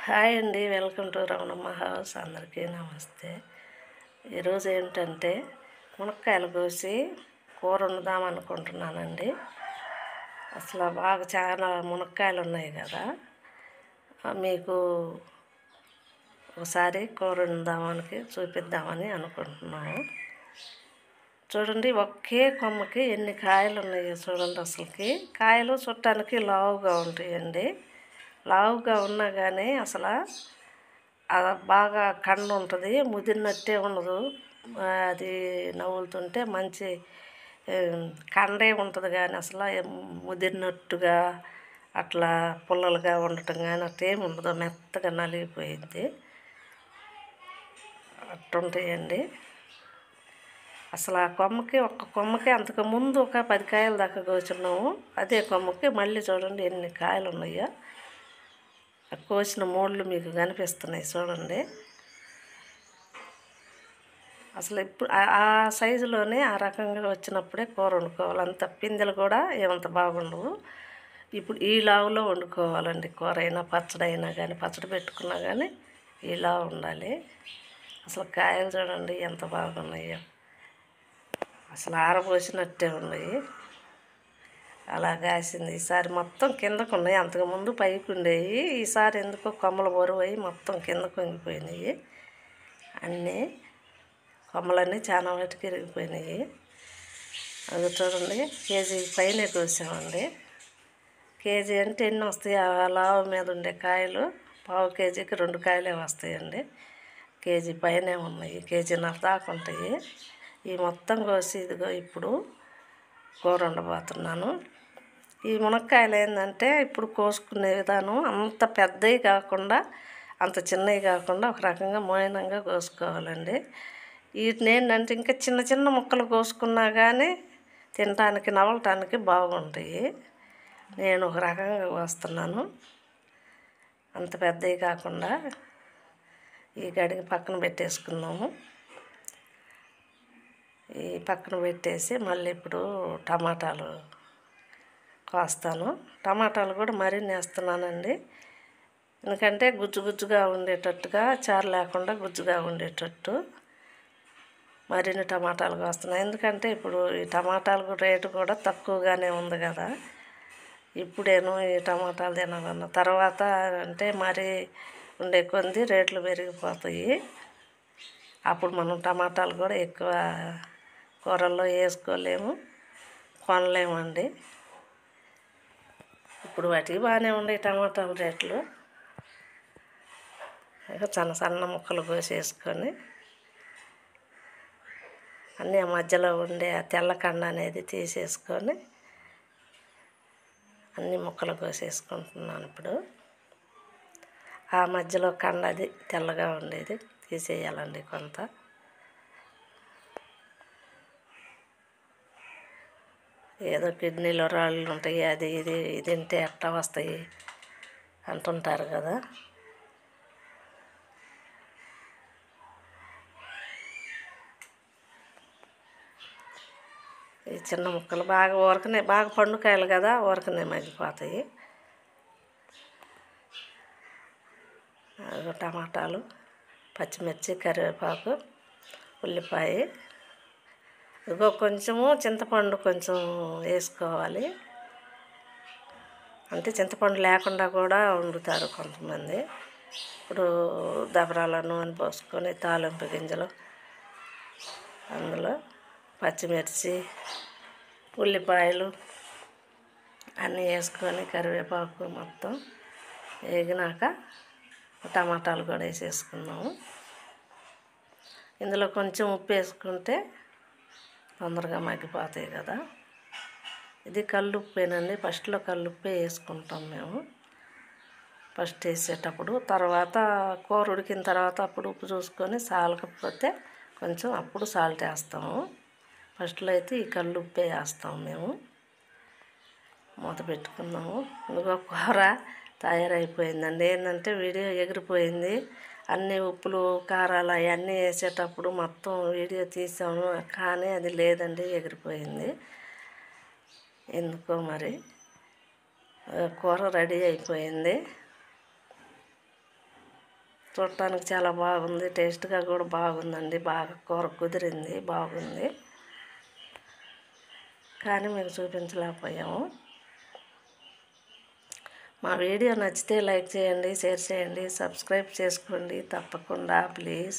Hi అండి, welcome to Ramanamma house. అందరికీ నమస్తే. ఈరోజు ఏంటంటే మునక్కాయలు కోసి కూర వండుదాం అనుకుంటున్నానండి. అసలు బాగా చాలా మునక్కాయలు ఉన్నాయి కదా, మీకు ఒకసారి కూర వండుదామని చూపిద్దామని అనుకుంటున్నాను. చూడండి, ఒకే కొమ్మకి ఎన్ని కాయలు ఉన్నాయో చూడండి. అసలుకి కాయలు చుట్టానికి లావుగా ఉంటాయండి. లావుగా ఉన్నా కానీ అసలు బాగా కండ ఉంటుంది, ముదిరినట్టే ఉండదు. అది నవ్వులుతుంటే మంచి కండే ఉంటుంది, కానీ అసలు ముదిరినట్టుగా అట్లా పుల్లలుగా ఉండటం కానీ అట్టేమి ఉండదు, మెత్తగా నలిగిపోయింది అట్టుంటాయండి. అసలు ఆ కొమ్మకి ఒక్క కొమ్మకి అంతకుముందు ఒక 10 కాయల దాకా కోసున్నాము. అదే కొమ్మకి మళ్ళీ చూడండి ఎన్ని కాయలు ఉన్నాయో. కోసిన మూళ్ళు మీకు కనిపిస్తున్నాయి చూడండి. అసలు ఇప్పుడు ఆ సైజులోనే ఆ రకంగా వచ్చినప్పుడే కూర వండుకోవాలి. అంత పిందెలు కూడా ఏమంత బాగుండవు. ఇప్పుడు ఈ లావులో వండుకోవాలండి. కూర అయినా పచ్చడి అయినా కానీ, పచ్చడి పెట్టుకున్నా కానీ ఇలా ఉండాలి. అసలు కాయలు చూడండి ఎంత బాగున్నాయో, అసలు ఆరబోసినట్టే ఉన్నాయి. అలా కాసింది. ఈసారి మొత్తం కిందకు ఉన్నాయి, అంతకుముందు పైకి ఉండేవి. ఈసారి ఎందుకో కొమ్మలు బరువు అయ్యి మొత్తం కిందకు వంగిపోయినాయి. అన్నీ కొమ్మలన్నీ చాలా వాటికి ఇరిగిపోయినాయి. అది చూడండి, కేజీ పైనే కోసామండి. కేజీ అంటే ఎన్ని వస్తాయి? ఆ లావు మీద ఉండే కాయలు పావు కేజీకి 2 కాయలే వస్తాయండి. కేజీ పైనే ఉన్నాయి, కేజీన్నర దాకా ఉంటాయి. ఈ మొత్తం కోసి ఇదిగో ఇప్పుడు కూర వండబోతున్నాను. ఈ మునక్కాయలు ఏంటంటే ఇప్పుడు కోసుకునే విధానం అంత పెద్దవి కాకుండా అంత చిన్నవి కాకుండా ఒక రకంగా మోయనంగా కోసుకోవాలండి. వీటిని ఏంటంటే ఇంకా చిన్న చిన్న ముక్కలు కోసుకున్నా కానీ తినటానికి నవలటానికి బాగుంటాయి. నేను ఒక రకంగా కోస్తున్నాను, అంత పెద్దవి కాకుండా. ఈ గడికి పక్కన పెట్టేసుకున్నాము. ఈ పక్కన పెట్టేసి మళ్ళీ ఇప్పుడు టమాటాలు కోస్తాను. టమాటాలు కూడా మరిన్ని వేస్తున్నానండి, ఎందుకంటే గుజ్జు గుజ్జుగా ఉండేటట్టుగా, చారు లేకుండా గుజ్జుగా ఉండేటట్టు మరిన్ని టమాటాలు కోస్తున్నాను. ఎందుకంటే ఇప్పుడు ఈ టమాటాలు రేటు కూడా తక్కువగానే ఉంది కదా. ఇప్పుడేను ఈ టమాటాలు తినాలన్న తర్వాత అంటే మరీ ఉండే కొద్ది రేట్లు పెరిగిపోతాయి. అప్పుడు మనం టమాటాలు కూడా ఎక్కువ కూరల్లో వేసుకోలేము, కొనలేమండి. ఇప్పుడు వాటికి బాగానే ఉన్నాయి టమాటాల రేట్లు. సన్న సన్న ముక్కలు కోసేసుకొని అన్నీ ఆ మధ్యలో ఉండే ఆ తెల్లకండ అనేది తీసేసుకొని అన్ని ముక్కలు కోసేసుకుంటున్నాను. ఇప్పుడు ఆ మధ్యలో కండ అది తెల్లగా ఉండేది తీసేయాలండి కొంత. ఏదో కిడ్నీలో రాళ్ళు ఉంటాయి, అది ఇది తింటే ఎట్టా వస్తాయి అంటుంటారు కదా. ఈ చిన్న ముక్కలు బాగా ఊరకనే, బాగా పండుకాయలు కదా, ఊరకనే మగ్గిపోతాయి. టమాటాలు, పచ్చిమిర్చి, కరివేపాకు, ఉల్లిపాయ, ఇదిగో కొంచెము చింతపండు కొంచెం వేసుకోవాలి. అంటే చింతపండు లేకుండా కూడా వండుతారు కొంతమంది. ఇప్పుడు దబరాల నూనె పోసుకొని తాలింపు గింజలు, అందులో పచ్చిమిర్చి, ఉల్లిపాయలు అన్నీ వేసుకొని కరివేపాకు మొత్తం వేగినాక టమాటాలు కూడా వేసేసుకున్నాము. ఇందులో కొంచెం ఉప్పు వేసుకుంటే తొందరగా మగ్గిపోతాయి కదా. ఇది కల్లుప్పేనండి, ఫస్ట్లో కల్లుప్పే వేసుకుంటాం మేము ఫస్ట్ వేసేటప్పుడు. తర్వాత కూర ఉడికిన తర్వాత అప్పుడు ఉప్పు చూసుకొని సాలకపోతే కొంచెం అప్పుడు సాల్ట్ వేస్తాము. ఫస్ట్లో అయితే ఈ కల్లుప్పే వేస్తాము మేము. మూత పెట్టుకున్నాము. ఇదిగో కూర తయారైపోయిందండి. ఏంటంటే వీడియో ఎగిరిపోయింది. అన్ని ఉప్పులు కారాలు అవన్నీ వేసేటప్పుడు మొత్తం వీడియో తీసాము, కానీ అది లేదండి, ఎగిరిపోయింది ఎందుకో మరి. కూర రెడీ అయిపోయింది. చూడటానికి చాలా బాగుంది, టేస్ట్గా కూడా బాగుందండి. బాగా కూర కుదిరింది, బాగుంది. కానీ మీకు చూపించలేకపోయాము. మా వీడియో నచ్చితే లైక్ చేయండి, షేర్ చేయండి, సబ్స్క్రైబ్ చేసుకోండి తప్పకుండా ప్లీజ్.